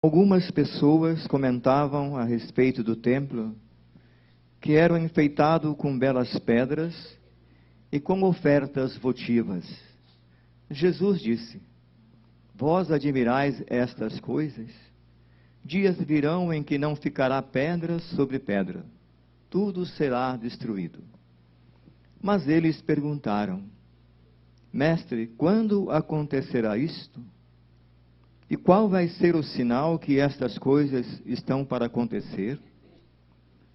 Algumas pessoas comentavam a respeito do templo que era enfeitado com belas pedras e com ofertas votivas. Jesus disse: vós admirais estas coisas? Dias virão em que não ficará pedra sobre pedra, tudo será destruído. Mas eles perguntaram: Mestre, quando acontecerá isto? E qual vai ser o sinal que estas coisas estão para acontecer?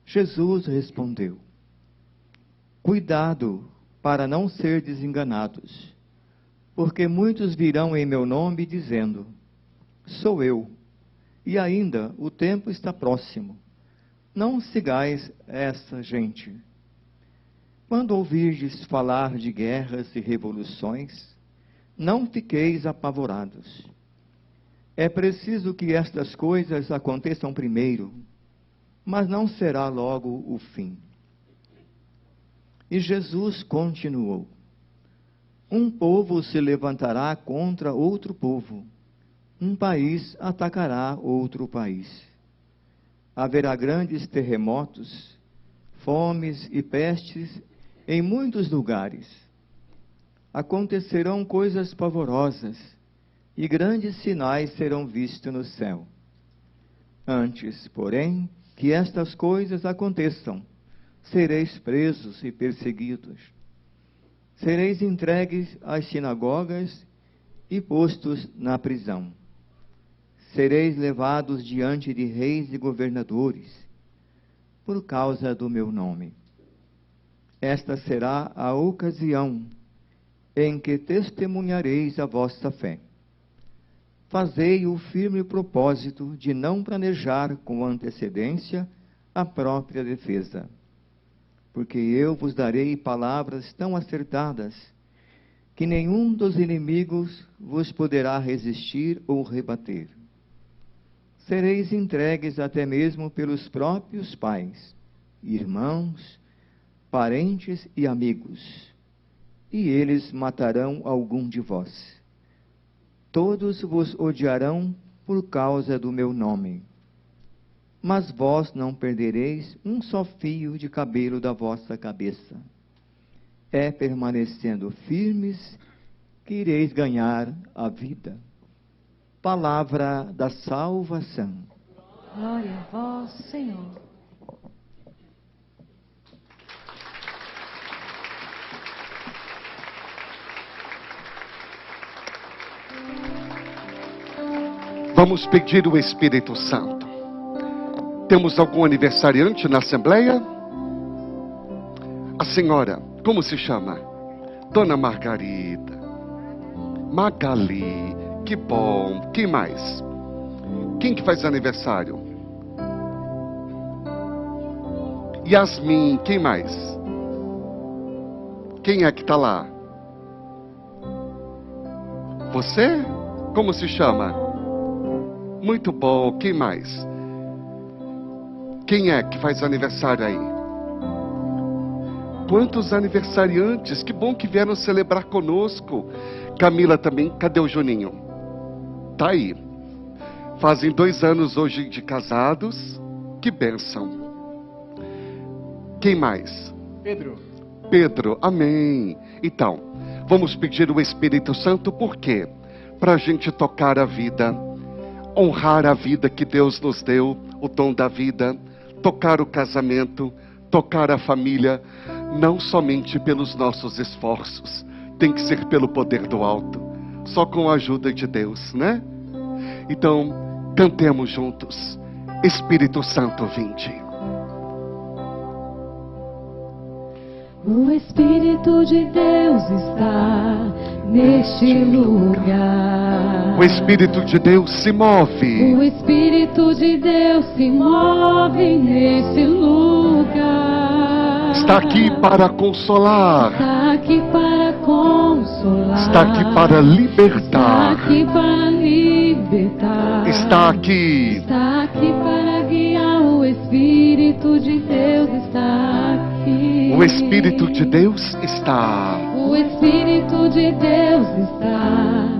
Jesus respondeu: cuidado para não ser desenganados, porque muitos virão em meu nome dizendo: sou eu, e ainda o tempo está próximo. Não sigais essa gente. Quando ouvirdes falar de guerras e revoluções, não fiqueis apavorados. É preciso que estas coisas aconteçam primeiro, mas não será logo o fim. E Jesus continuou: um povo se levantará contra outro povo, um país atacará outro país. Haverá grandes terremotos, fomes e pestes em muitos lugares. Acontecerão coisas pavorosas, e grandes sinais serão vistos no céu. Antes, porém, que estas coisas aconteçam, sereis presos e perseguidos. Sereis entregues às sinagogas e postos na prisão. Sereis levados diante de reis e governadores, por causa do meu nome. Esta será a ocasião em que testemunhareis a vossa fé. Fazei o firme propósito de não planejar com antecedência a própria defesa, porque eu vos darei palavras tão acertadas que nenhum dos inimigos vos poderá resistir ou rebater. Sereis entregues até mesmo pelos próprios pais, irmãos, parentes e amigos, e eles matarão algum de vós. Todos vos odiarão por causa do meu nome. Mas vós não perdereis um só fio de cabelo da vossa cabeça. É permanecendo firmes que ireis ganhar a vida. Palavra da salvação. Glória a vós, Senhor. Vamos pedir o Espírito Santo. Temos algum aniversariante na Assembleia? A senhora, como se chama? Dona Margarida. Magali, que bom. Quem mais? Quem que faz aniversário? Yasmin, quem mais? Quem é que está lá? Você? Como se chama? Muito bom. Quem mais? Quem é que faz aniversário aí? Quantos aniversariantes? Que bom que vieram celebrar conosco. Camila também. Cadê o Juninho? Tá aí. Fazem 2 anos hoje de casados. Que bênção. Quem mais? Pedro. Amém. Então, vamos pedir o Espírito Santo por quê? Para a gente tocar a vida, honrar a vida que Deus nos deu, o dom da vida, tocar o casamento, tocar a família, não somente pelos nossos esforços, tem que ser pelo poder do alto, só com a ajuda de Deus, né? Então, cantemos juntos, Espírito Santo, vinde. O Espírito de Deus está neste lugar. O Espírito de Deus se move. O Espírito de Deus se move nesse lugar. Está aqui para consolar. Está aqui para consolar. Está aqui para libertar. Está aqui para libertar. Está aqui. Está aqui para guiar. O Espírito de Deus está aqui. O Espírito de Deus está. O Espírito de Deus está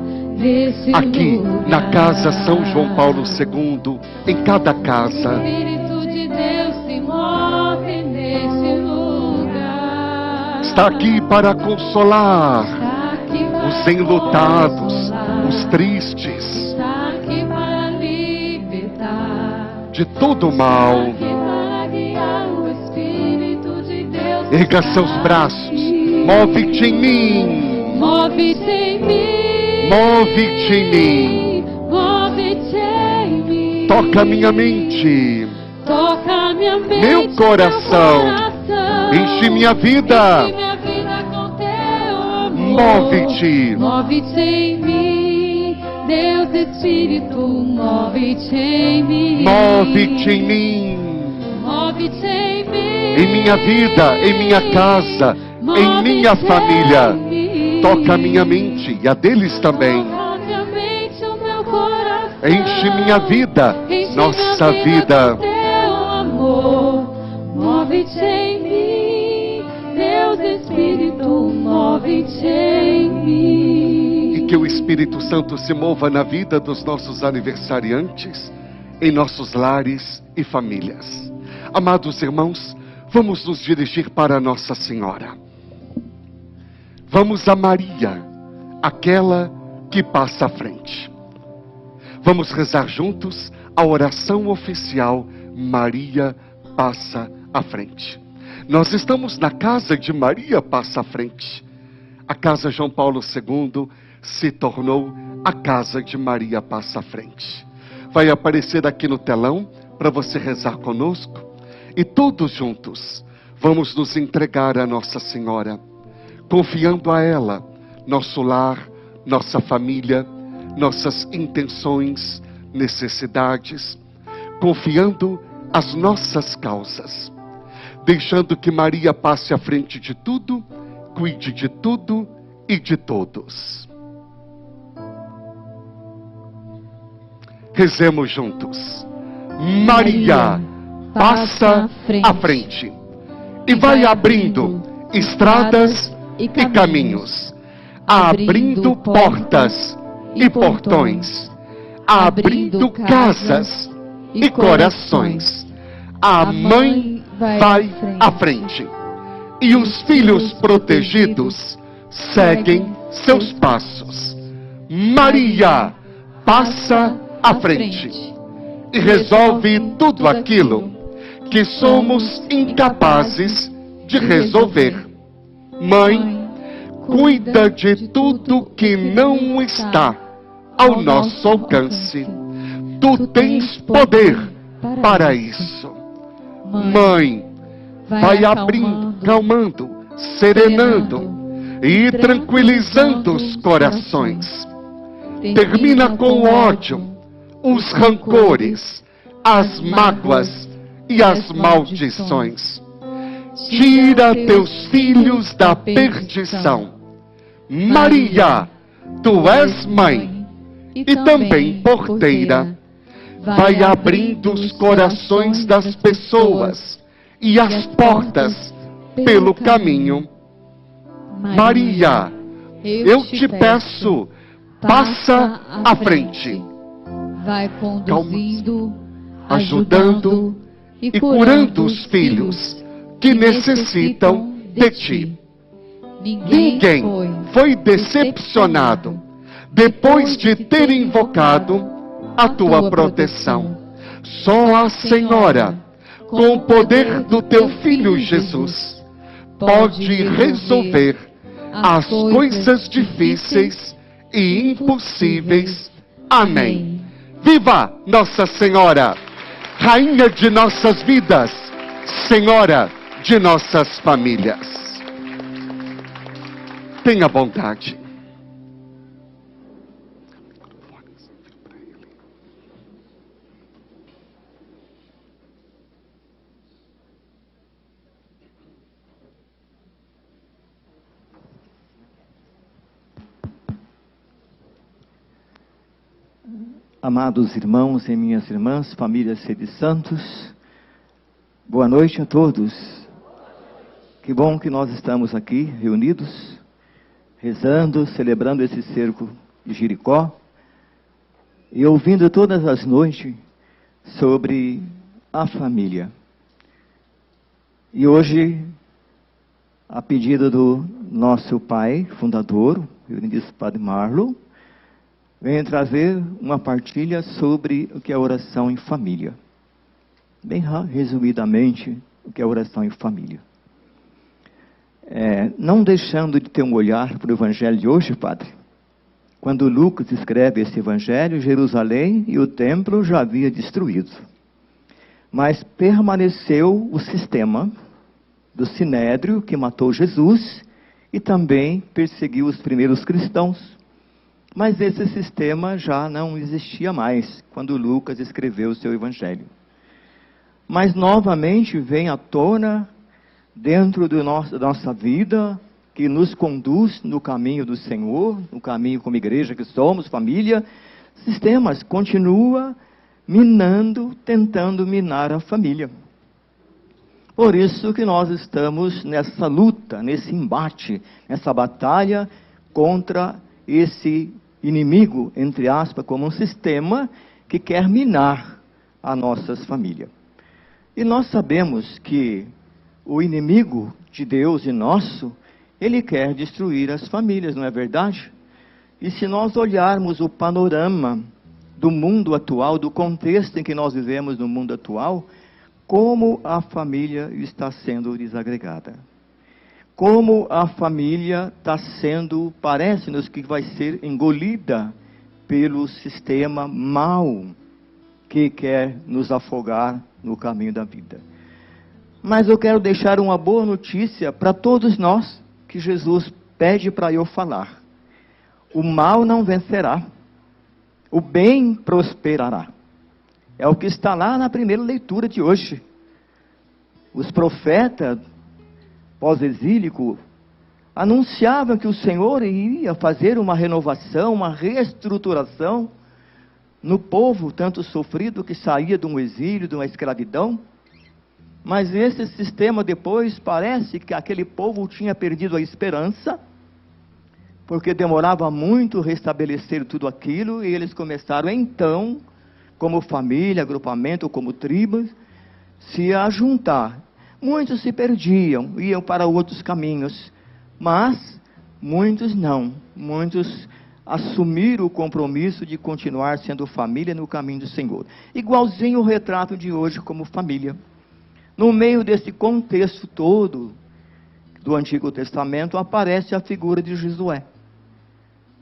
Aqui na casa São João Paulo II, em cada casa. O Espírito de Deus se move nesse lugar. Está aqui para consolar Está aqui para os enlutados, consolar. os tristes, Está aqui para libertar. de todo mal. Está aqui para guiar. O Espírito de Deus Erga está seus braços, aqui. move-te em mim, Move-te em mim. move-te em mim. Move-te em mim. Toca minha mente, Toca minha mente, meu coração. meu coração. Enche minha vida. Enche minha vida com teu amor. Move-te. Move-te em mim, Deus Espírito, move-te em mim. Move-te em mim, Move-te em mim. em minha vida, em minha casa, em minha Move-te família. em mim. Toca minha mente e a deles também. Toca minha mente, o meu coração. Enche minha vida, Enche nossa minha vida. com teu amor. Move-te em mim, Deus Espírito, move-te em mim. E que o Espírito Santo se mova na vida dos nossos aniversariantes, em nossos lares e famílias. Amados irmãos, vamos nos dirigir para Nossa Senhora. Vamos a Maria, aquela que passa à frente. Vamos rezar juntos a oração oficial Maria passa à frente. Nós estamos na casa de Maria passa à frente. A casa João Paulo II se tornou a casa de Maria passa à frente. Vai aparecer aqui no telão para você rezar conosco. E todos juntos vamos nos entregar a Nossa Senhora, confiando a ela nosso lar, nossa família, nossas intenções, necessidades, confiando as nossas causas, deixando que Maria passe à frente de tudo, cuide de tudo e de todos. Rezemos juntos. Maria passa à frente e vai abrindo estradas e caminhos, abrindo portas e portões, abrindo casas e corações. A mãe vai à frente e os filhos protegidos seguem seus passos. Maria passa à frente e resolve tudo aquilo que somos incapazes de resolver. Mãe, cuida de tudo que não está ao nosso alcance. Tu tens poder para isso. Mãe, vai abrindo, calmando, serenando e tranquilizando os corações. Termina com o ódio, os rancores, as mágoas e as maldições. Tira teus filhos da perdição. Maria, tu és mãe e também porteira. Vai abrindo os corações das pessoas e as portas pelo caminho. Maria, eu te peço, passa à frente. Vai conduzindo, Ajudando e curando os filhos que necessitam de ti. Ninguém foi decepcionado depois de ter invocado a tua proteção. Só a Senhora, com o poder do teu Filho Jesus, pode resolver as coisas difíceis e impossíveis. Amém. Viva Nossa Senhora, Rainha de nossas vidas, Senhora de nossas famílias. Tenha bondade. Amados irmãos e minhas irmãs, família Sede Santos, boa noite a todos. Que bom que nós estamos aqui reunidos, rezando, celebrando esse cerco de Jericó, e ouvindo todas as noites sobre a família. E hoje, a pedido do nosso pai, fundador, o reverendo Padre Marlon, venho trazer uma partilha sobre o que é oração em família. Bem resumidamente, o que é oração em família. Não deixando de ter um olhar para o Evangelho de hoje, Padre. Quando Lucas escreve esse Evangelho, Jerusalém e o templo já havia destruído. Mas permaneceu o sistema do Sinédrio, que matou Jesus, e também perseguiu os primeiros cristãos. Mas esse sistema já não existia mais, quando Lucas escreveu o seu Evangelho. Mas novamente vem à tona, dentro da nossa vida, que nos conduz no caminho do Senhor, no caminho como igreja que somos, família, sistemas continua minando, tentando minar a família. Por isso que nós estamos nessa luta, nesse embate, nessa batalha contra esse inimigo, entre aspas, como um sistema que quer minar as nossas famílias. E nós sabemos que o inimigo de Deus e nosso, ele quer destruir as famílias, não é verdade? E se nós olharmos o panorama do mundo atual, do contexto em que nós vivemos no mundo atual, como a família está sendo desagregada. Como a família está sendo, parece-nos que vai ser engolida pelo sistema mau que quer nos afogar no caminho da vida. Mas eu quero deixar uma boa notícia para todos nós, que Jesus pede para eu falar. O mal não vencerá, o bem prosperará. É o que está lá na primeira leitura de hoje. Os profetas pós-exílicos anunciavam que o Senhor iria fazer uma renovação, uma reestruturação no povo tanto sofrido que saía de um exílio, de uma escravidão. Mas esse sistema depois parece que aquele povo tinha perdido a esperança, porque demorava muito restabelecer tudo aquilo, e eles começaram então, como família, agrupamento, como tribos, se ajuntar. Muitos se perdiam, iam para outros caminhos, mas muitos não. Muitos assumiram o compromisso de continuar sendo família no caminho do Senhor. Igualzinho o retrato de hoje como família. No meio desse contexto todo do Antigo Testamento, aparece a figura de Josué.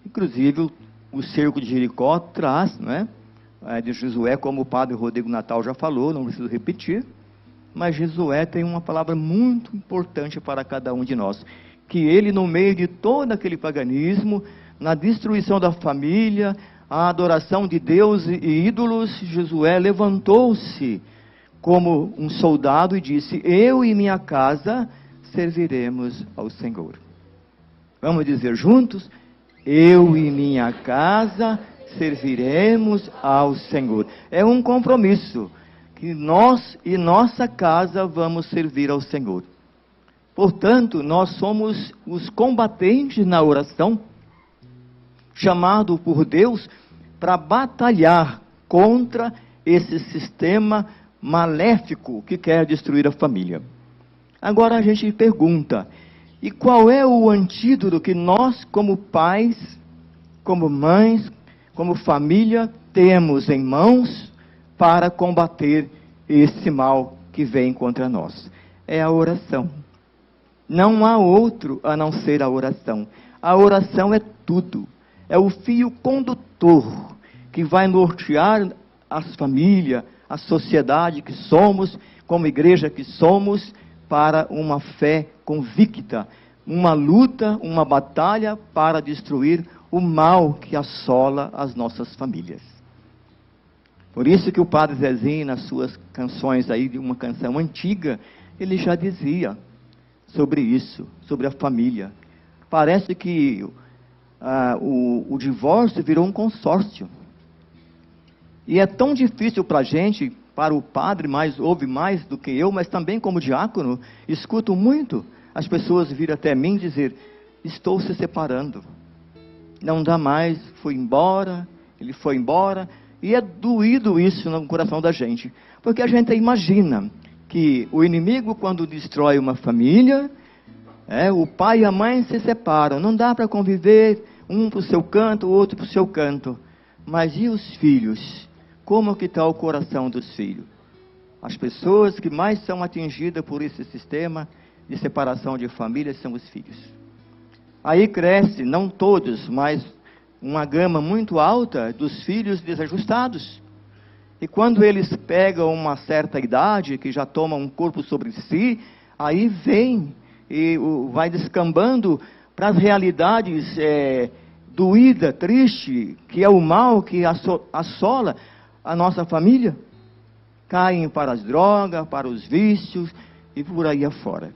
Inclusive, o cerco de Jericó traz, de Josué, como o padre Rodrigo Natal já falou, não preciso repetir, mas Josué tem uma palavra muito importante para cada um de nós, que ele, no meio de todo aquele paganismo, na destruição da família, a adoração de Deus e ídolos, Josué levantou-se como um soldado e disse: eu e minha casa serviremos ao Senhor. Vamos dizer juntos: eu e minha casa serviremos ao Senhor. É um compromisso, que nós e nossa casa vamos servir ao Senhor. Portanto, nós somos os combatentes na oração, chamados por Deus para batalhar contra esse sistema maléfico que quer destruir a família. Agora a gente pergunta: e qual é o antídoto que nós, como pais, como mães, como família, temos em mãos para combater esse mal que vem contra nós? É a oração. Não há outro a não ser a oração. A oração é tudo. É o fio condutor que vai nortear as famílias, a sociedade que somos, como igreja que somos, para uma fé convicta, uma luta, uma batalha para destruir o mal que assola as nossas famílias. Por isso que o Padre Zezinho, nas suas canções aí, de uma canção antiga, ele já dizia sobre isso, sobre a família. Parece que o divórcio virou um consórcio. E é tão difícil para a gente, para o padre, ouve mais do que eu, mas também como diácono, escuto muito as pessoas virem até mim dizer: estou se separando. não dá mais, ele foi embora, e é doído isso no coração da gente, porque a gente imagina que o inimigo, quando destrói uma família, o pai e a mãe se separam, não dá para conviver, um para o seu canto, o outro para o seu canto. Mas e os filhos? Como que está o coração dos filhos? As pessoas que mais são atingidas por esse sistema de separação de família são os filhos. Aí cresce, não todos, mas uma gama muito alta dos filhos desajustados. E quando eles pegam uma certa idade, que já tomam um corpo sobre si, aí vem e vai descambando para as realidades doída, triste, que é o mal que assola a nossa família. Caem para as drogas, para os vícios e por aí afora.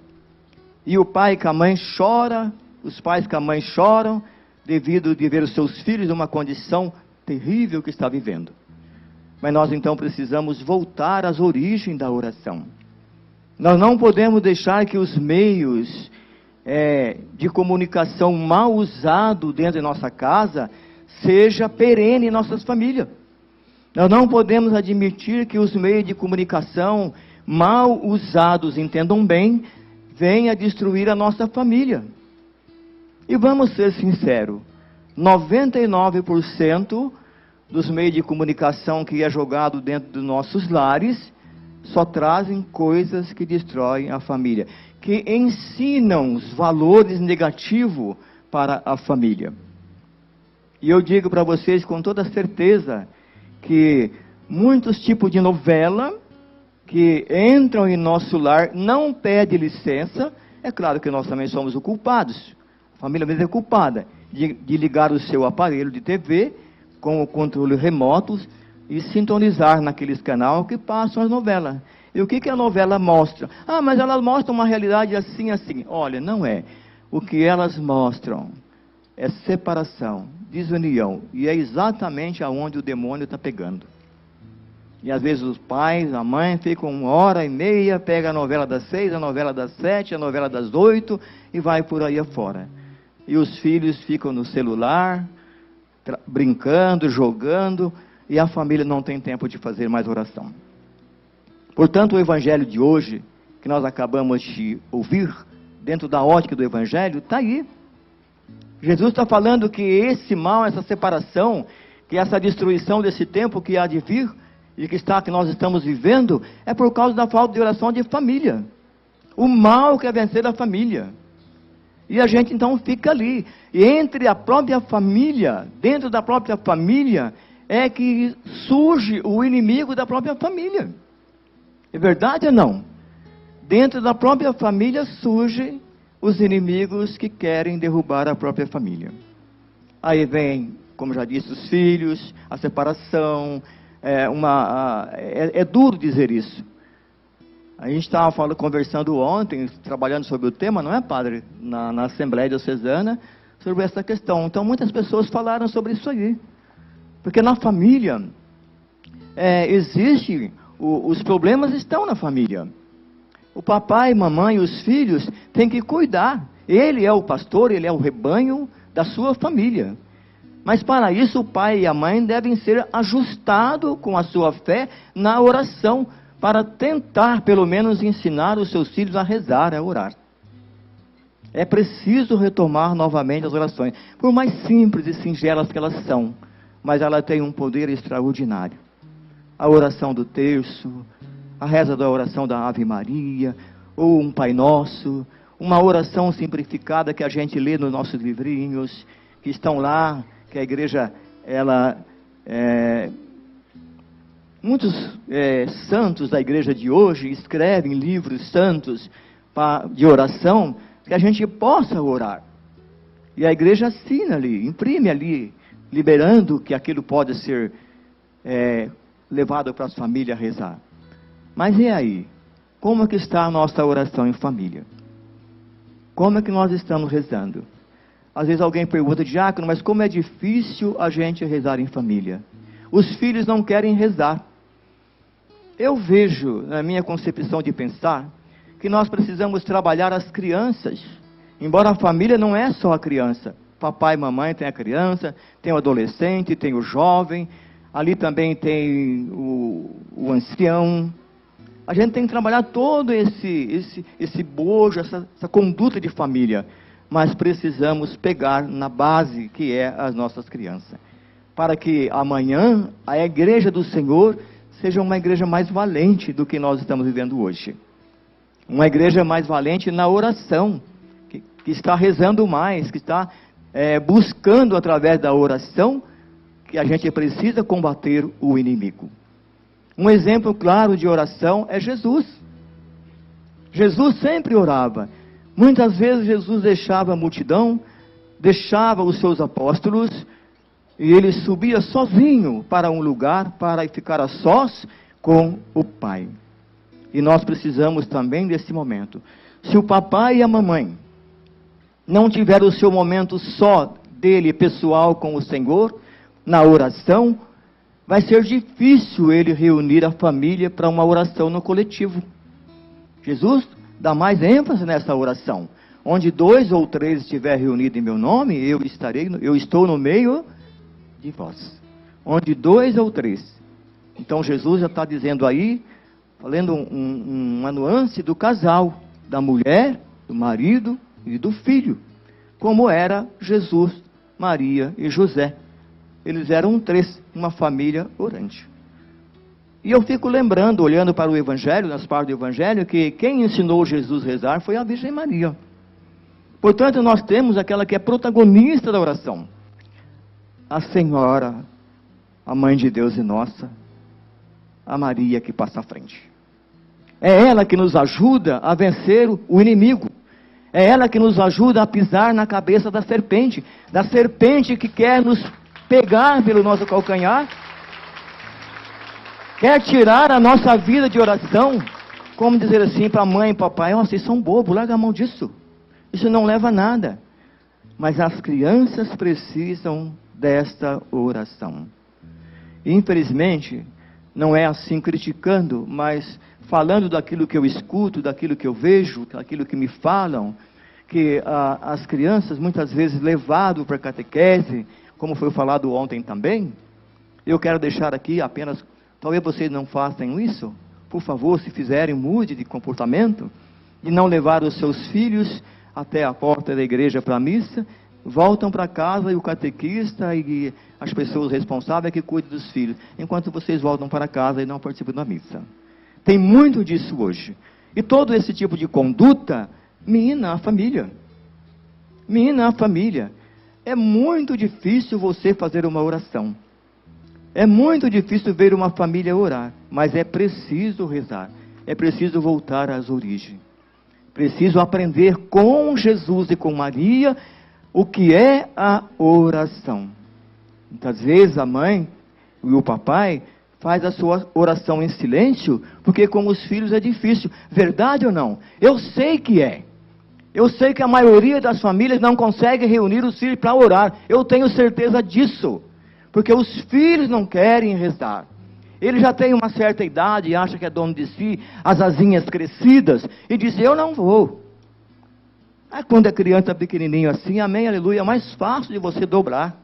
E o pai com a mãe chora, os pais com a mãe choram, devido de ver os seus filhos numa condição terrível que está vivendo. Mas nós então precisamos voltar às origens da oração. Nós não podemos deixar que os meios de comunicação mal usados dentro de nossa casa seja perene em nossas famílias. Nós não podemos admitir que os meios de comunicação mal usados, entendam bem, venham a destruir a nossa família. E vamos ser sinceros, 99% dos meios de comunicação que é jogado dentro dos nossos lares só trazem coisas que destroem a família, que ensinam os valores negativos para a família. E eu digo para vocês com toda certeza que muitos tipos de novela que entram em nosso lar não pedem licença. É claro que nós também somos os culpados, a família mesmo é culpada de ligar o seu aparelho de TV com o controle remoto e sintonizar naqueles canais que passam as novelas. E o que a novela mostra? Ah, mas elas mostram uma realidade assim, assim. Olha, não é. O que elas mostram é separação, desunião. E é exatamente aonde o demônio está pegando. E às vezes os pais, a mãe, ficam 1h30, pega a novela das 6, a novela das 7, a novela das 8 e vai por aí afora. E os filhos ficam no celular, brincando, jogando, e a família não tem tempo de fazer mais oração. Portanto, o evangelho de hoje, que nós acabamos de ouvir, dentro da ótica do evangelho, está aí. Jesus está falando que esse mal, essa separação, que essa destruição desse tempo que há de vir, e que nós estamos vivendo, é por causa da falta de oração de família. O mal quer vencer a família. E a gente então fica ali. E entre a própria família, dentro da própria família, é que surge o inimigo da própria família. É verdade ou não? Dentro da própria família surgem os inimigos que querem derrubar a própria família. Aí vem, como já disse, os filhos, a separação. É duro dizer isso. A gente estava conversando ontem, trabalhando sobre o tema, não é, padre? Na Assembleia Diocesana, sobre essa questão. Então, muitas pessoas falaram sobre isso aí. Porque na família, os problemas estão na família. O papai, mamãe e os filhos têm que cuidar. Ele é o pastor, ele é o rebanho da sua família. Mas para isso o pai e a mãe devem ser ajustados com a sua fé na oração, para tentar pelo menos ensinar os seus filhos a rezar, a orar. É preciso retomar novamente as orações, por mais simples e singelas que elas são, mas ela tem um poder extraordinário. A oração do terço, a reza da oração da Ave Maria, ou um Pai Nosso, uma oração simplificada que a gente lê nos nossos livrinhos, que estão lá, que a igreja, muitos santos da igreja de hoje escrevem livros santos de oração, que a gente possa orar. E a igreja assina ali, imprime ali, liberando que aquilo pode ser levado para as famílias a rezar. Mas e aí? Como é que está a nossa oração em família? Como é que nós estamos rezando? Às vezes alguém pergunta, diácono, mas como é difícil a gente rezar em família? Os filhos não querem rezar. Eu vejo, na minha concepção de pensar, que nós precisamos trabalhar as crianças. Embora a família não é só a criança. Papai e mamãe tem a criança, tem o adolescente, tem o jovem, ali também tem o ancião. A gente tem que trabalhar todo esse bojo, essa conduta de família. Mas precisamos pegar na base que é as nossas crianças. Para que amanhã a igreja do Senhor seja uma igreja mais valente do que nós estamos vivendo hoje. Uma igreja mais valente na oração, que está rezando mais, que está buscando através da oração, que a gente precisa combater o inimigo. Um exemplo claro de oração é Jesus. Jesus sempre orava. Muitas vezes Jesus deixava a multidão, deixava os seus apóstolos, e ele subia sozinho para um lugar, para ficar a sós com o Pai. E nós precisamos também desse momento. Se o papai e a mamãe não tiverem o seu momento só dele, pessoal, com o Senhor, na oração, vai ser difícil ele reunir a família para uma oração no coletivo. Jesus dá mais ênfase nessa oração. Onde 2 ou 3 estiver reunido em meu nome, eu estou no meio de vós. Onde 2 ou 3. Então Jesus já está dizendo aí, falando uma nuance do casal, da mulher, do marido e do filho. Como era Jesus, Maria e José. Eles eram 3, uma família orante. E eu fico lembrando, olhando para o Evangelho, nas partes do Evangelho, que quem ensinou Jesus a rezar foi a Virgem Maria. Portanto, nós temos aquela que é protagonista da oração. A Senhora, a Mãe de Deus e nossa, a Maria que passa à frente. É ela que nos ajuda a vencer o inimigo. É ela que nos ajuda a pisar na cabeça da serpente que quer nos pegar pelo nosso calcanhar, quer tirar a nossa vida de oração, como dizer assim para a mãe e papai, vocês são bobos, larga a mão disso, isso não leva a nada. Mas as crianças precisam desta oração. Infelizmente, não é assim criticando, mas falando daquilo que eu escuto, daquilo que eu vejo, daquilo que me falam, que as crianças muitas vezes levado para catequese, como foi falado ontem também, eu quero deixar aqui apenas, talvez vocês não façam isso, por favor, se fizerem, mude de comportamento, e não levar os seus filhos até a porta da igreja para a missa, voltam para casa e o catequista e as pessoas responsáveis é que cuidam dos filhos, enquanto vocês voltam para casa e não participam da missa. Tem muito disso hoje. E todo esse tipo de conduta mina a família. Mina a família. É muito difícil você fazer uma oração. É muito difícil ver uma família orar. Mas é preciso rezar. É preciso voltar às origens. Preciso aprender com Jesus e com Maria o que é a oração. Muitas vezes a mãe e o papai faz a sua oração em silêncio, porque com os filhos é difícil. Verdade ou não? Eu sei que é. Eu sei que a maioria das famílias não consegue reunir os filhos para orar. Eu tenho certeza disso. Porque os filhos não querem rezar. Ele já tem uma certa idade e acha que é dono de si, as asinhas crescidas, e diz, eu não vou. Aí quando é criança pequenininho assim, amém, aleluia, é mais fácil de você dobrar.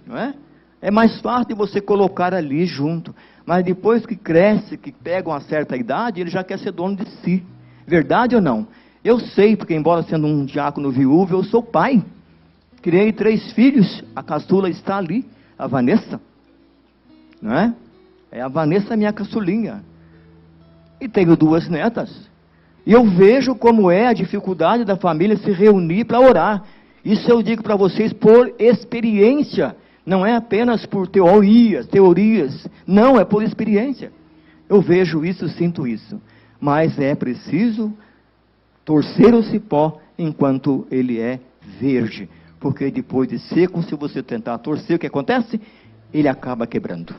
Não é? É mais fácil de você colocar ali junto. Mas depois que cresce, que pega uma certa idade, ele já quer ser dono de si. Verdade ou não? Eu sei, porque embora sendo um diácono viúvo, eu sou pai. Criei 3 filhos, a caçula está ali, a Vanessa. Não é? É a Vanessa, minha caçulinha. E tenho 2 netas. E eu vejo como é a dificuldade da família se reunir para orar. Isso eu digo para vocês por experiência. Não é apenas por teorias. Não, é por experiência. Eu vejo isso, sinto isso. Mas é preciso torcer o cipó enquanto ele é verde. Porque depois de seco, se você tentar torcer, o que acontece? Ele acaba quebrando.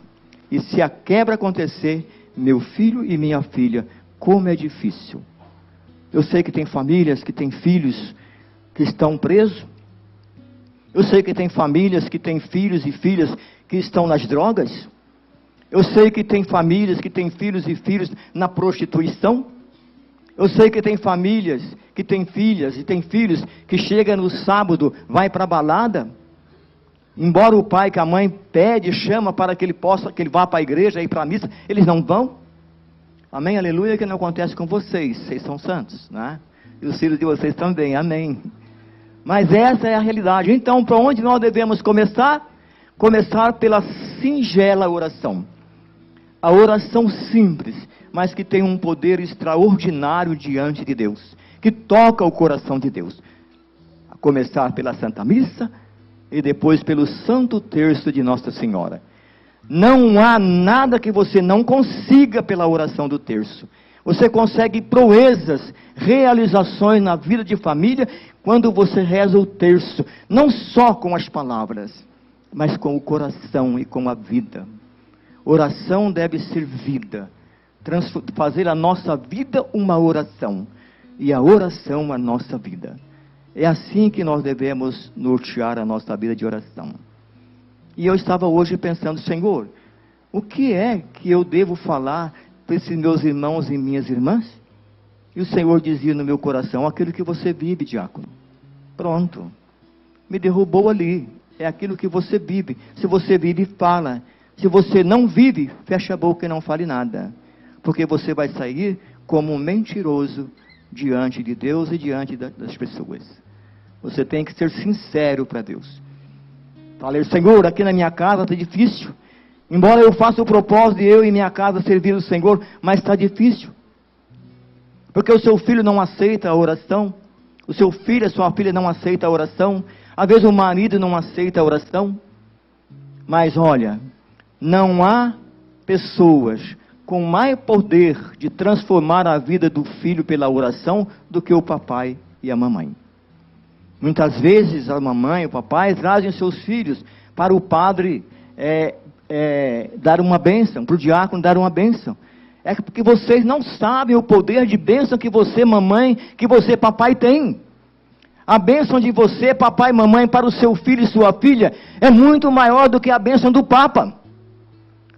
E se a quebra acontecer, meu filho e minha filha, como é difícil. Eu sei que tem famílias que têm filhos que estão presos. Eu sei que tem famílias que têm filhos e filhas que estão nas drogas. Eu sei que tem famílias que têm filhos e filhos na prostituição. Eu sei que tem famílias que tem filhas e tem filhos que chega no sábado, vai para a balada, embora o pai, que a mãe pede, chama para que ele vá para a igreja, ir para a missa, eles não vão? Amém, aleluia, que não acontece com vocês são santos, né? E os filhos de vocês também, amém. Mas essa é a realidade. Então, para onde nós devemos começar? Começar pela singela oração. A oração simples, mas que tem um poder extraordinário diante de Deus, que toca o coração de Deus. A começar pela Santa Missa e depois pelo Santo Terço de Nossa Senhora. Não há nada que você não consiga pela oração do terço. Você consegue proezas, realizações na vida de família quando você reza o terço, não só com as palavras, mas com o coração e com a vida. Oração deve ser vida, fazer a nossa vida uma oração, e a oração a nossa vida. É assim que nós devemos nortear a nossa vida de oração. E eu estava hoje pensando, Senhor, o que é que eu devo falar para esses meus irmãos e minhas irmãs? E o Senhor dizia no meu coração, aquilo que você vive, diácono. Pronto, me derrubou ali, é aquilo que você vive. Se você vive, fala. Se você não vive, fecha a boca e não fale nada. Porque você vai sair como um mentiroso diante de Deus e diante das pessoas. Você tem que ser sincero para Deus. Falei, Senhor, aqui na minha casa está difícil. Embora eu faça o propósito de eu e minha casa servir o Senhor, mas está difícil. Porque o seu filho não aceita a oração. O seu filho, a sua filha não aceita a oração. Às vezes o marido não aceita a oração. Mas olha, não há pessoas com mais poder de transformar a vida do filho pela oração do que o papai e a mamãe. Muitas vezes a mamãe e o papai trazem seus filhos para o padre dar uma bênção, para o diácono dar uma bênção. É porque vocês não sabem o poder de bênção que você, mamãe, que você, papai, tem. A bênção de você, papai e mamãe, para o seu filho e sua filha, é muito maior do que a bênção do Papa.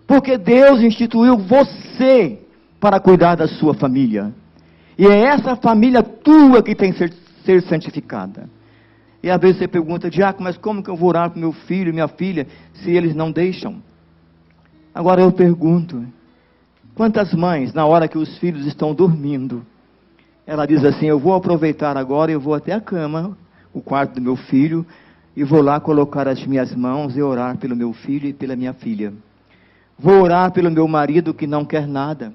Porque Deus instituiu você para cuidar da sua família. E é essa família tua que tem que ser santificada. E às vezes você pergunta, diácono, mas como que eu vou orar para meu filho e minha filha, se eles não deixam? Agora eu pergunto, quantas mães, na hora que os filhos estão dormindo, ela diz assim, eu vou aproveitar agora, eu vou até a cama, o quarto do meu filho, e vou lá colocar as minhas mãos e orar pelo meu filho e pela minha filha. Vou orar pelo meu marido que não quer nada.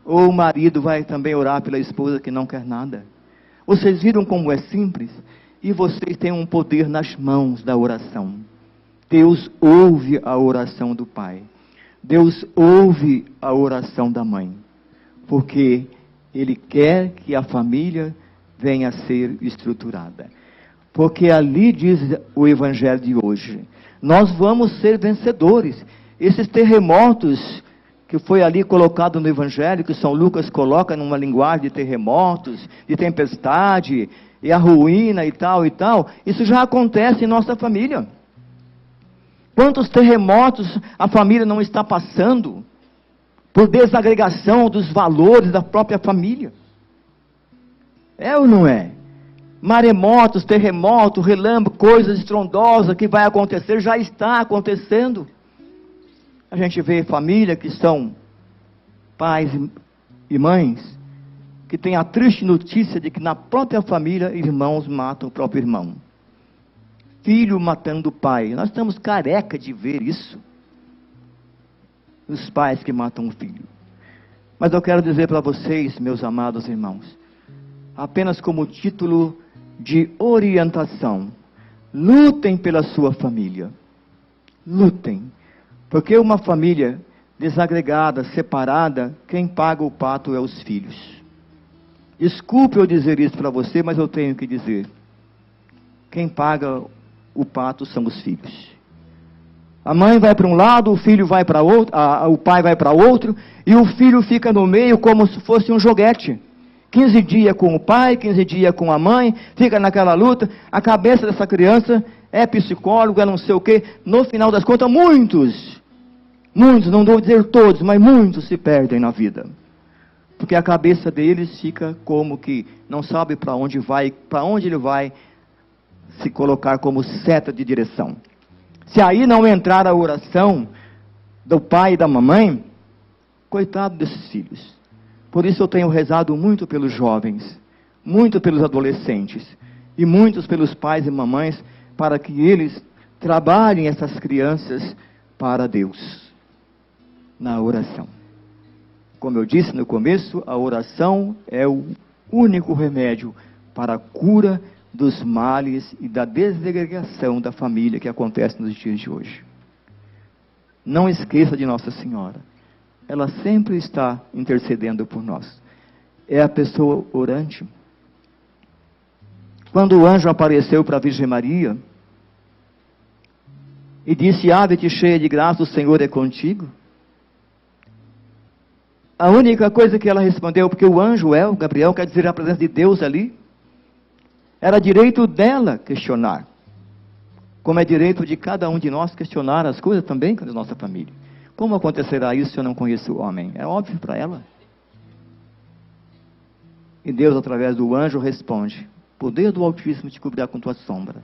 Ou o marido vai também orar pela esposa que não quer nada. Vocês viram como é simples? E vocês têm um poder nas mãos da oração. Deus ouve a oração do pai. Deus ouve a oração da mãe. Porque Ele quer que a família venha a ser estruturada. Porque ali diz o Evangelho de hoje, nós vamos ser vencedores. Esses terremotos que foi ali colocado no Evangelho, que São Lucas coloca numa linguagem de terremotos, de tempestade, e a ruína e tal, isso já acontece em nossa família. Quantos terremotos a família não está passando, por desagregação dos valores da própria família? É ou não é? Maremotos, terremotos, relâmpagos, coisas estrondosas que vai acontecer, já está acontecendo. A gente vê família que são pais e mães, que tem a triste notícia de que na própria família, irmãos matam o próprio irmão. Filho matando o pai. Nós estamos careca de ver isso. Os pais que matam o filho. Mas eu quero dizer para vocês, meus amados irmãos, apenas como título de orientação, lutem pela sua família. Lutem. Porque uma família desagregada, separada, quem paga o pato é os filhos. Desculpe eu dizer isso para você, mas eu tenho que dizer. Quem paga o pato são os filhos. A mãe vai para um lado, o filho vai para outro, o pai vai para outro, e o filho fica no meio como se fosse um joguete. 15 dias com o pai, 15 dias com a mãe, fica naquela luta. A cabeça dessa criança é psicólogo, é não sei o quê. No final das contas, muitos, não vou dizer todos, mas muitos se perdem na vida. porque a cabeça deles fica como que não sabe para onde vai, para onde ele vai se colocar como seta de direção. Se aí não entrar a oração do pai e da mamãe, coitado desses filhos. Por isso eu tenho rezado muito pelos jovens, muito pelos adolescentes, e muitos pelos pais e mamães, para que eles trabalhem essas crianças para Deus, na oração. Como eu disse no começo, a oração é o único remédio para a cura dos males e da desagregação da família que acontece nos dias de hoje. Não esqueça de Nossa Senhora. Ela sempre está intercedendo por nós. É a pessoa orante. Quando o anjo apareceu para a Virgem Maria e disse: ave-te cheia de graça, o Senhor é contigo. A única coisa que ela respondeu, porque o anjo é, o Gabriel, quer dizer a presença de Deus ali, era direito dela questionar, como é direito de cada um de nós questionar as coisas também com a nossa família. Como acontecerá isso se eu não conheço o homem? É óbvio para ela. E Deus, através do anjo, responde: poder do Altíssimo te cobrirá com tua sombra.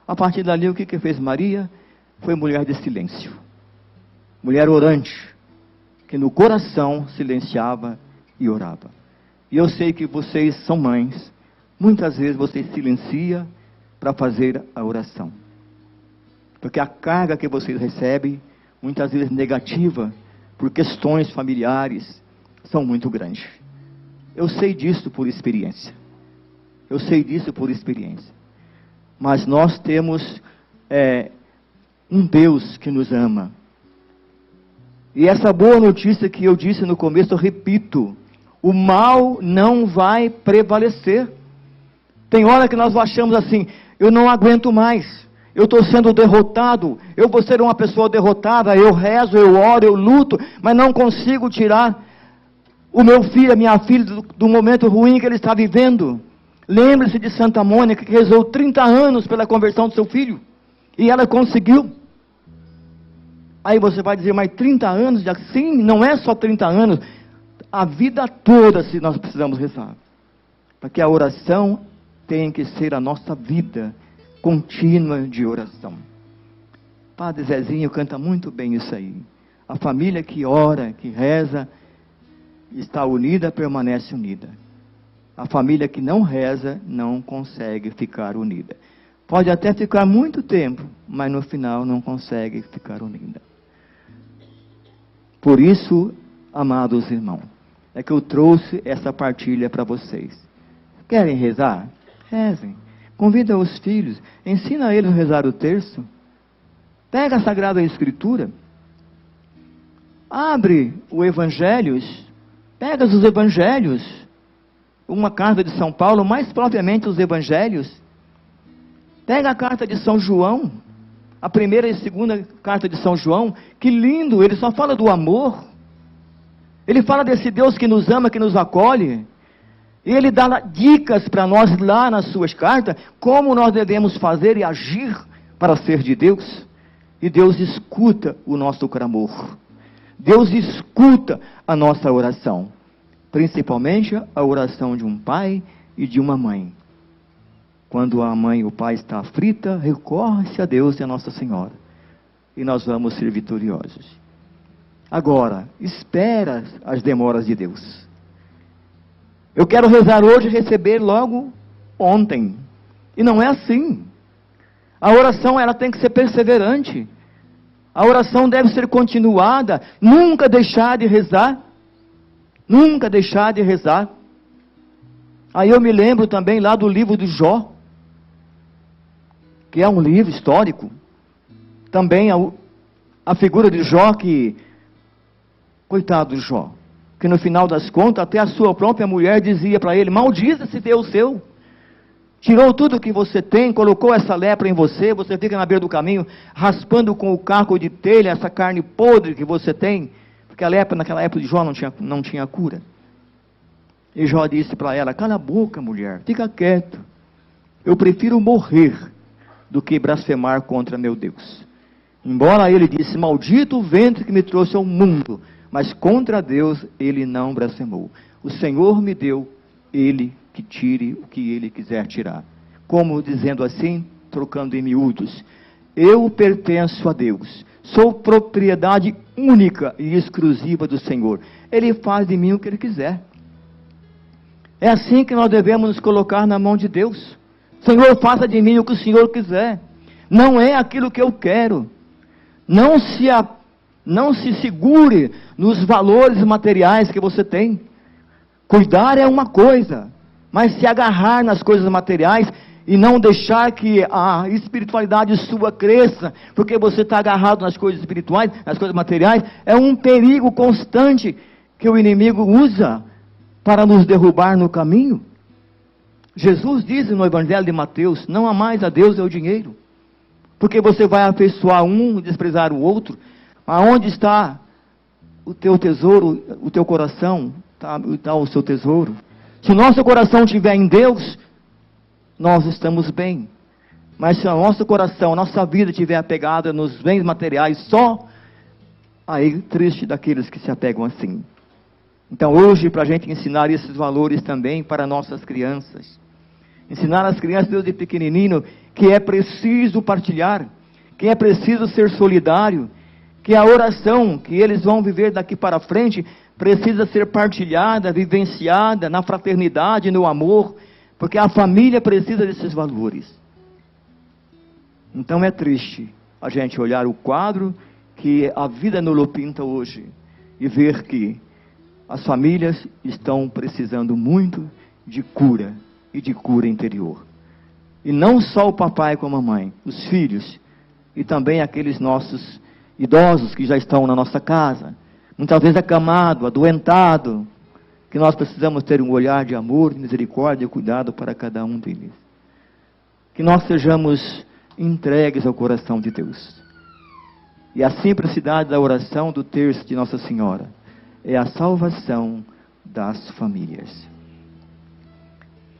A partir dali, o que fez Maria? Foi mulher de silêncio, mulher orante, que no coração silenciava e orava. E eu sei que vocês são mães, muitas vezes vocês silenciam para fazer a oração, porque a carga que vocês recebem, muitas vezes negativa, por questões familiares, são muito grandes. Eu sei disso por experiência. Eu sei disso por experiência. Mas nós temos um Deus que nos ama. E essa boa notícia que eu disse no começo, eu repito: o mal não vai prevalecer. Tem hora que nós achamos assim: eu não aguento mais, eu estou sendo derrotado, eu vou ser uma pessoa derrotada, eu rezo, eu oro, eu luto, mas não consigo tirar o meu filho, a minha filha, do momento ruim que ele está vivendo. Lembre-se de Santa Mônica, que rezou 30 anos pela conversão do seu filho, e ela conseguiu. Aí você vai dizer: mas 30 anos? Sim, não é só 30 anos, a vida toda se nós precisamos rezar, porque a oração tem que ser a nossa vida contínua de oração. Padre Zezinho canta muito bem isso aí. A família que ora, que reza, está unida, permanece unida. A família que não reza, não consegue ficar unida. Pode até ficar muito tempo, mas no final não consegue ficar unida. Por isso, amados irmãos, é que eu trouxe essa partilha para vocês. Querem rezar? Rezem. Convida os filhos, ensina eles a rezar o terço. Pega a Sagrada Escritura, abre o Evangelhos, pega os Evangelhos, uma carta de São Paulo, mais propriamente os Evangelhos. Pega a carta de São João, a primeira e segunda carta de São João, que lindo, ele só fala do amor. Ele fala desse Deus que nos ama, que nos acolhe. E ele dá dicas para nós lá nas suas cartas, como nós devemos fazer e agir para ser de Deus. E Deus escuta o nosso clamor. Deus escuta a nossa oração. Principalmente a oração de um pai e de uma mãe. Quando a mãe e o pai estão aflitos, recorre-se a Deus e a Nossa Senhora. E nós vamos ser vitoriosos. Agora, espera as demoras de Deus. Eu quero rezar hoje e receber logo ontem. E não é assim. A oração ela tem que ser perseverante. A oração deve ser continuada. Nunca deixar de rezar. Nunca deixar de rezar. Aí eu me lembro também lá do livro de Jó, que é um livro histórico. Também a figura de Jó que, coitado de Jó, que no final das contas até a sua própria mulher dizia para ele: maldiza esse Deus seu, tirou tudo que você tem, colocou essa lepra em você, você fica na beira do caminho, raspando com o caco de telha essa carne podre que você tem, porque a lepra naquela época de Jó não tinha cura. E Jó disse para ela: cala a boca, mulher, fica quieto, eu prefiro morrer do que blasfemar contra meu Deus. Embora ele disse: maldito o ventre que me trouxe ao mundo, mas contra Deus ele não blasfemou. O Senhor me deu, ele que tire o que ele quiser tirar. Como dizendo assim, trocando em miúdos, eu pertenço a Deus, sou propriedade única e exclusiva do Senhor. Ele faz de mim o que ele quiser. É assim que nós devemos nos colocar na mão de Deus. Senhor, faça de mim o que o Senhor quiser. Não é aquilo que eu quero. Não se segure nos valores materiais que você tem. Cuidar é uma coisa, mas se agarrar nas coisas materiais e não deixar que a espiritualidade sua cresça, porque você está agarrado nas coisas espirituais, nas coisas materiais, é um perigo constante que o inimigo usa para nos derrubar no caminho. Jesus diz no Evangelho de Mateus, não amais a Deus e ao dinheiro, porque você vai afeiçoar um e desprezar o outro. Aonde está o teu tesouro, o teu coração, está o seu tesouro. Se o nosso coração estiver em Deus, nós estamos bem. Mas se o nosso coração, a nossa vida estiver apegada nos bens materiais só, aí triste daqueles que se apegam assim. Então hoje, para a gente ensinar esses valores também para nossas crianças, ensinar as crianças desde pequenininho que é preciso partilhar, que é preciso ser solidário, que a oração que eles vão viver daqui para frente precisa ser partilhada, vivenciada na fraternidade, no amor, porque a família precisa desses valores. Então é triste a gente olhar o quadro que a vida nos pinta hoje e ver que as famílias estão precisando muito de cura e de cura interior. E não só o papai com a mamãe, os filhos e também aqueles nossos idosos que já estão na nossa casa, muitas vezes acamado, adoentado, que nós precisamos ter um olhar de amor, de misericórdia e cuidado para cada um deles. Que nós sejamos entregues ao coração de Deus. E a simplicidade da oração do terço de Nossa Senhora é a salvação das famílias.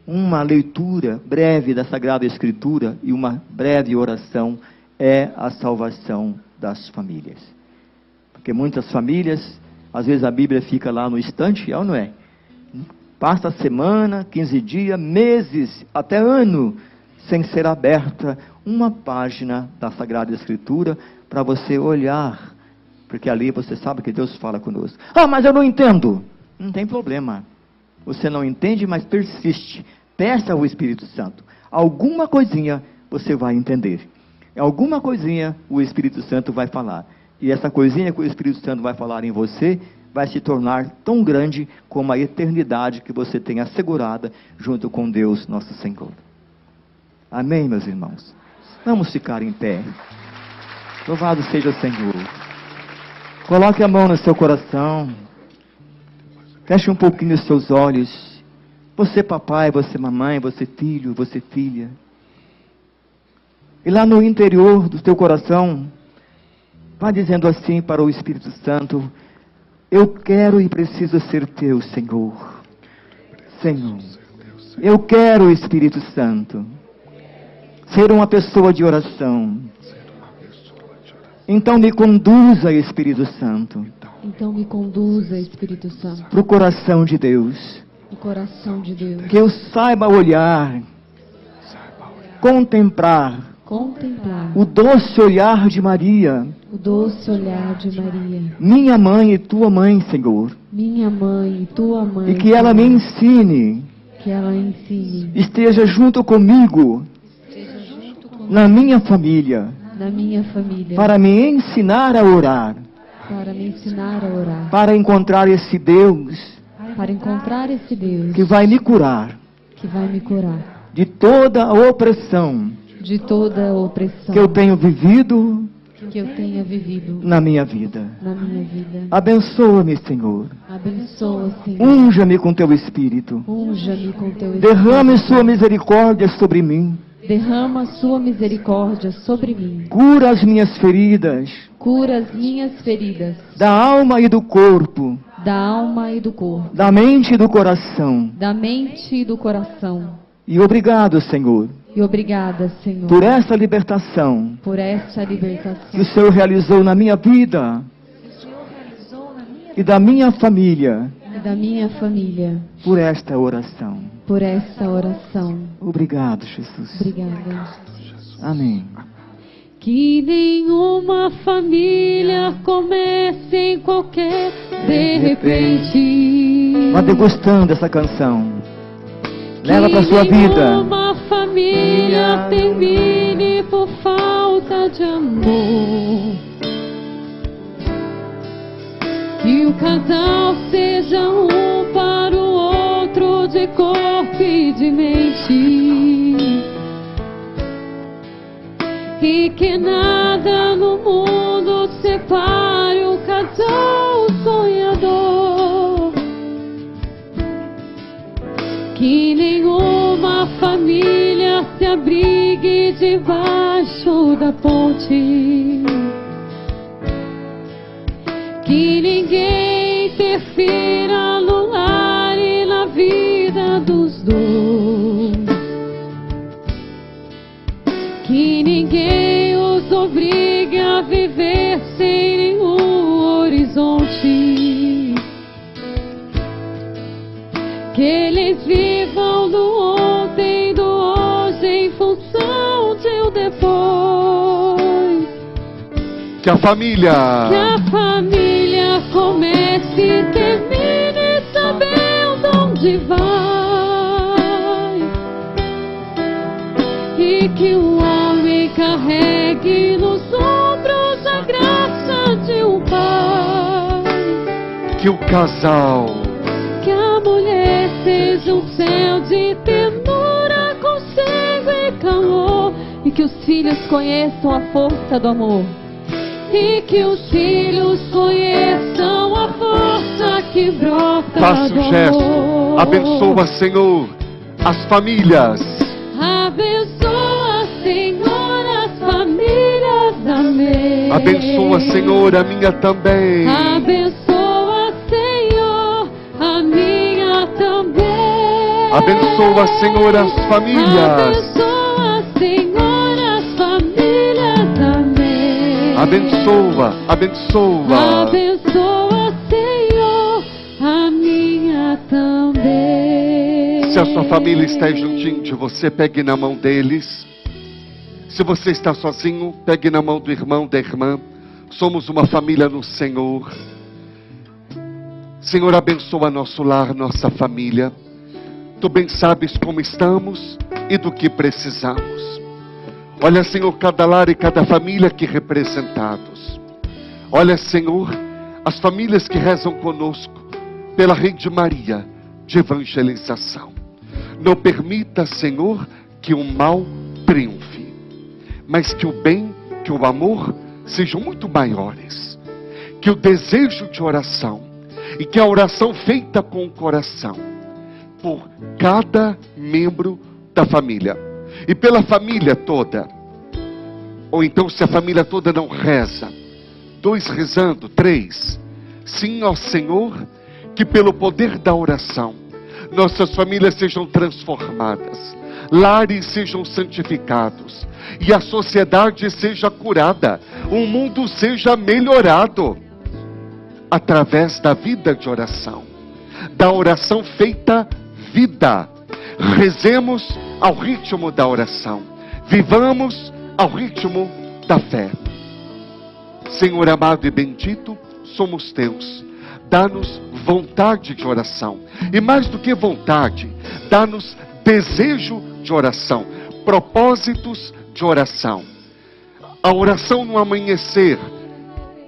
Uma leitura breve da Sagrada Escritura e uma breve oração é a salvação das famílias. Porque muitas famílias, às vezes a Bíblia fica lá no estante, não é? Passa a semana, 15 dias, meses, até ano, sem ser aberta uma página da Sagrada Escritura para você olhar, porque ali você sabe que Deus fala conosco. Ah, mas eu não entendo. Não tem problema. Você não entende, mas persiste. Peça ao Espírito Santo. Alguma coisinha você vai entender. Alguma coisinha o Espírito Santo vai falar. E essa coisinha que o Espírito Santo vai falar em você vai se tornar tão grande como a eternidade que você tem assegurada junto com Deus nosso Senhor. Amém, meus irmãos? Vamos ficar em pé. Louvado seja o Senhor. Coloque a mão no seu coração. Feche um pouquinho os seus olhos. Você papai, você mamãe, você filho, você filha. E lá no interior do teu coração, vá dizendo assim para o Espírito Santo: eu quero e preciso ser teu, Senhor. Senhor, eu quero, Espírito Santo, ser uma pessoa de oração. Então me conduza, Espírito Santo. Então me conduza, Espírito Santo, para o coração de Deus. o coração de Deus. Que eu saiba olhar, contemplar o doce olhar de Maria, o doce olhar de Maria, minha mãe e tua mãe, Senhor. minha mãe e tua mãe, E que ela me ensine, que ela ensine, esteja junto comigo, na minha família, na minha família, para me ensinar a orar, para me ensinar a orar, para encontrar esse Deus para encontrar esse Deus que vai me curar que vai me curar de toda a opressão de toda a opressão que eu tenho vivido que eu tenha vivido na minha vida. na minha vida. Abençoa-me, Senhor. Abençoa, Senhor. Unja-me com teu Espírito. Unja-me com teu Espírito. Derrame sua misericórdia sobre mim. Derrama sua misericórdia sobre mim. Cura as minhas feridas, Cura as minhas feridas, da alma e do corpo, da alma e do corpo, da mente e do coração. da mente e do coração. E obrigado, Senhor, E obrigada, Senhor, por essa libertação por essa que libertação o Senhor realizou na minha vida e da minha família por esta oração. Obrigado, Jesus. Obrigada. Amém. Que nenhuma família comece em qualquer de repente. Vá degustando essa canção. Leva para sua Que vida. nenhuma família termine por falta de amor. Que o casal seja um para o outro de corpo e de mente. E que nada no mundo separe o casal sonhador. Que nenhuma família se abrigue debaixo da ponte. Que ninguém interfira no lar e na vida dos dois. Que ninguém os obrigue a viver sem nenhum horizonte. Que eles vivam do ontem e do hoje em função de um depois. Que a família Comece e termine sabendo onde vai. E que o homem carregue nos ombros a graça de um pai. Que o casal, Que a mulher seja um céu de ternura, conselho e calor. E que os filhos conheçam a força do amor. E que os filhos conheçam a força que brota faça do o gesto. amor. Abençoa, Senhor, as famílias. Abençoa, Senhor, as famílias. Amém. Abençoa, Senhor, a minha também. Abençoa, Senhor, a minha também. Abençoa, Senhor, as famílias. Abençoa, Senhor, as famílias. Amém. Abençoa, abençoa. Abençoa, Senhor, a minha também. Se a sua família está juntinho de você, pegue na mão deles. Se você está sozinho, pegue na mão do irmão, da irmã. Somos uma família no Senhor. Senhor, abençoa nosso lar, nossa família. Tu bem sabes como estamos e do que precisamos. Olha, Senhor, cada lar e cada família aqui representados. Olha, Senhor, as famílias que rezam conosco pela Rede Maria de evangelização. Não permita, Senhor, que o mal triunfe, mas que o bem, que o amor sejam muito maiores. Que o desejo de oração e que a oração feita com o coração por cada membro da família e pela família toda. Ou então, se a família toda não reza, 2 rezando, 3. Sim, ó Senhor, que pelo poder da oração nossas famílias sejam transformadas, lares sejam santificados e a sociedade seja curada, o mundo seja melhorado através da vida de oração, da oração feita vida. Rezemos ao ritmo da oração, vivamos ao ritmo da fé. Senhor amado e bendito, somos teus. Dá-nos vontade de oração. E mais do que vontade, dá-nos desejo de oração, propósitos de oração. A oração no amanhecer,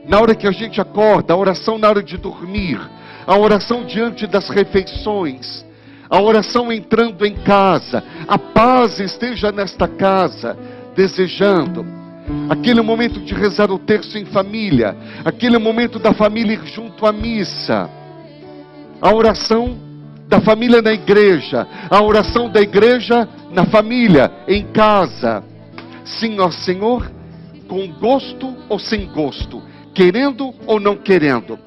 na hora que a gente acorda, a oração na hora de dormir, a oração diante das refeições, a oração entrando em casa, a paz esteja nesta casa, desejando. Aquele momento de rezar o terço em família, aquele momento da família ir junto à missa, a oração da família na igreja, a oração da igreja na família, em casa. Sim, ó Senhor, com gosto ou sem gosto, querendo ou não querendo,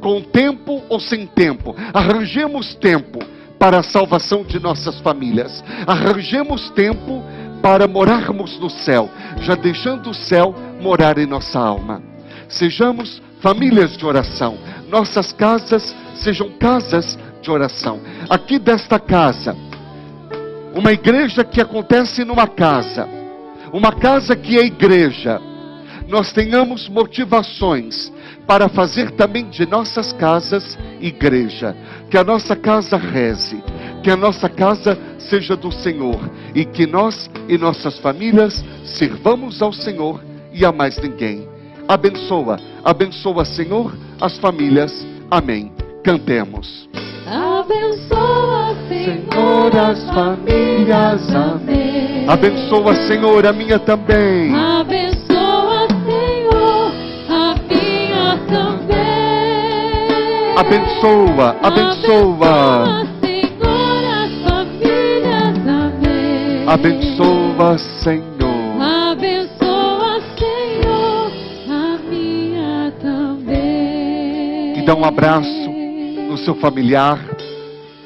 com tempo ou sem tempo, arranjemos tempo para a salvação de nossas famílias, arranjemos tempo para morarmos no céu, já deixando o céu morar em nossa alma. Sejamos famílias de oração. Nossas casas sejam casas de oração. Aqui desta casa, uma igreja que acontece numa casa, uma casa que é igreja, nós tenhamos motivações para fazer também de nossas casas igreja. Que a nossa casa reze, que a nossa casa seja do Senhor, e que nós e nossas famílias sirvamos ao Senhor e a mais ninguém. Abençoa, abençoa, Senhor, as famílias. Amém. Cantemos. Abençoa, Senhor, as famílias. Amém. Abençoa, Senhor, a minha também. Abençoa, Senhor, a minha também. Abençoa, abençoa. Senhor, as famílias. Amém. Abençoa, Senhor. Abençoa, Senhor, a minha também. E dá um abraço no seu familiar,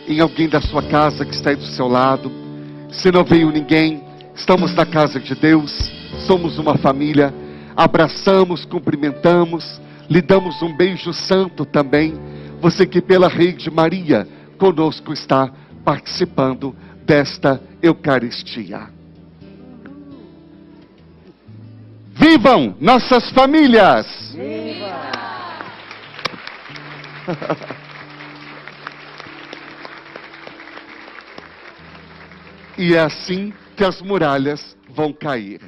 em alguém da sua casa que está aí do seu lado. Se não veio ninguém, estamos na casa de Deus, somos uma família. Abraçamos, cumprimentamos, lhe damos um beijo santo também. Você que pela Rede Maria conosco está participando desta Eucaristia. Vivam nossas famílias! Viva! E é assim que as muralhas vão cair.